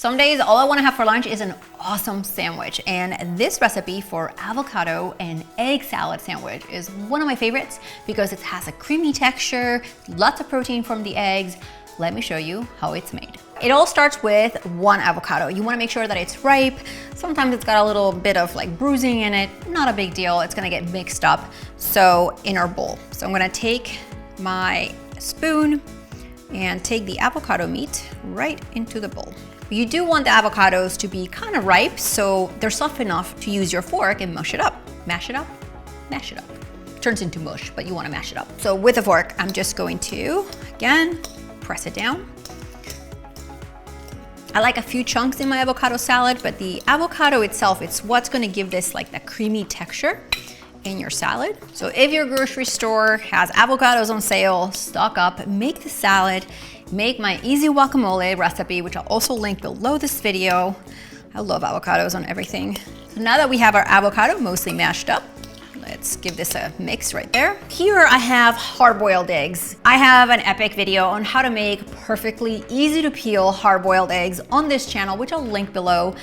Some days, all I want to have for lunch is an awesome sandwich, and this recipe for avocado and egg salad sandwich is one of my favorites because it has a creamy texture, lots of protein from the eggs. Let me show you how it's made. It all starts with one avocado. You want to make sure that it's ripe. Sometimes it's got a little bit of like bruising in it. Not a big deal. It's going to get mixed up. So in our bowl. So I'm going to take my spoon and take the avocado meat right into the bowl. You do want the avocados to be kind of ripe, so they're soft enough to use your fork and mush it up. Mash it up, mash it up. Turns into mush, but you want to mash it up. So with a fork, I'm just going to, again, press it down. I like a few chunks in my avocado salad, but the avocado itself, it's what's going to give this like that creamy texture in your salad. So if your grocery store has avocados on sale, stock up, make the salad. Make my easy guacamole recipe, which I'll also link below this video. I love avocados on everything. So now that we have our avocado mostly mashed up, let's give this a mix right there. Here I have hard-boiled eggs. I have an epic video on how to make perfectly easy to peel hard-boiled eggs on this channel, which I'll link below.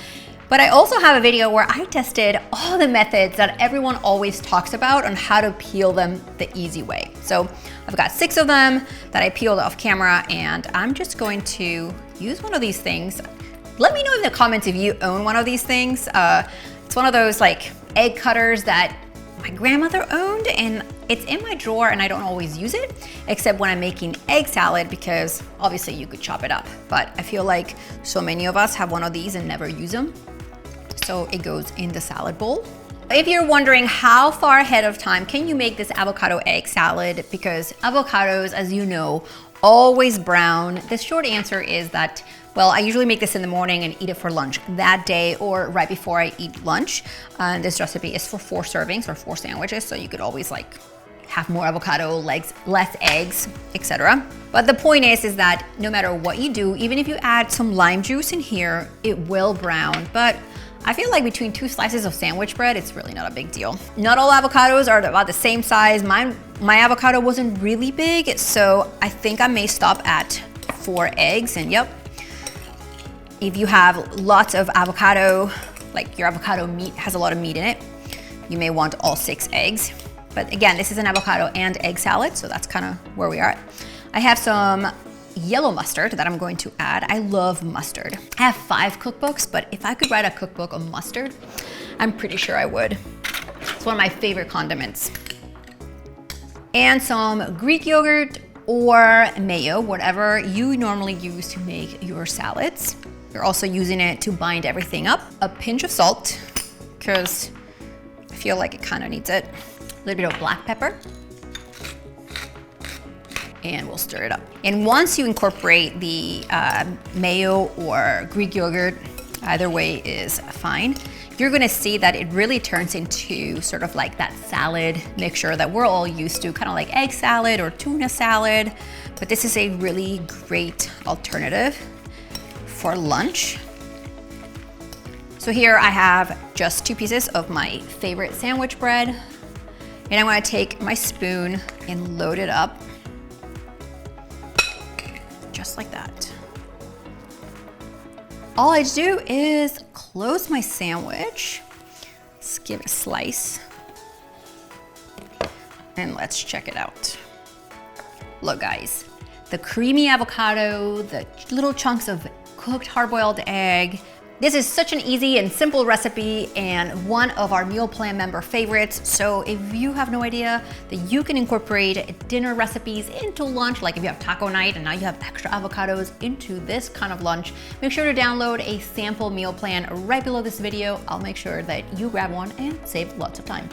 But I also have a video where I tested all the methods that everyone always talks about on how to peel them the easy way. So I've got 6 of them that I peeled off camera, and I'm just going to use one of these things. Let me know in the comments if you own one of these things. It's one of those like egg cutters that my grandmother owned, and it's in my drawer and I don't always use it, except when I'm making egg salad, because obviously you could chop it up. But I feel like so many of us have one of these and never use them. So it goes in the salad bowl. If you're wondering how far ahead of time can you make this avocado egg salad, because avocados, as you know, always brown, the short answer is that, well, I usually make this in the morning and eat it for lunch that day or right before I eat lunch. This recipe is for 4 servings or 4 sandwiches, so you could always like have more avocado, less eggs, etc. But the point is that no matter what you do, even if you add some lime juice in here, it will brown. But I feel like between 2 slices of sandwich bread, it's really not a big deal. Not all avocados are about the same size. My avocado wasn't really big, so I think I may stop at 4 eggs. And yep, if you have lots of avocado, like your avocado meat has a lot of meat in it, you may want all 6 eggs. But again, this is an avocado and egg salad, so that's kind of where we are at. I have some yellow mustard that I'm going to add. I love mustard. I have 5 cookbooks, but if I could write a cookbook on mustard, I'm pretty sure I would. It's one of my favorite condiments. And some Greek yogurt or mayo, whatever you normally use to make your salads. You're also using it to bind everything up. A pinch of salt, because I feel like it kind of needs it. A little bit of black pepper. And we'll stir it up. And once you incorporate the mayo or Greek yogurt, either way is fine, you're gonna see that it really turns into sort of like that salad mixture that we're all used to, kind of like egg salad or tuna salad. But this is a really great alternative for lunch. So here I have just 2 pieces of my favorite sandwich bread. And I'm gonna take my spoon and load it up. Just like that. All I do is close my sandwich. Let's give it a slice. And let's check it out. Look guys, the creamy avocado, the little chunks of cooked hard-boiled egg. This is such an easy and simple recipe and one of our meal plan member favorites. So if you have no idea that you can incorporate dinner recipes into lunch, like if you have taco night and now you have extra avocados into this kind of lunch, make sure to download a sample meal plan right below this video. I'll make sure that you grab one and save lots of time.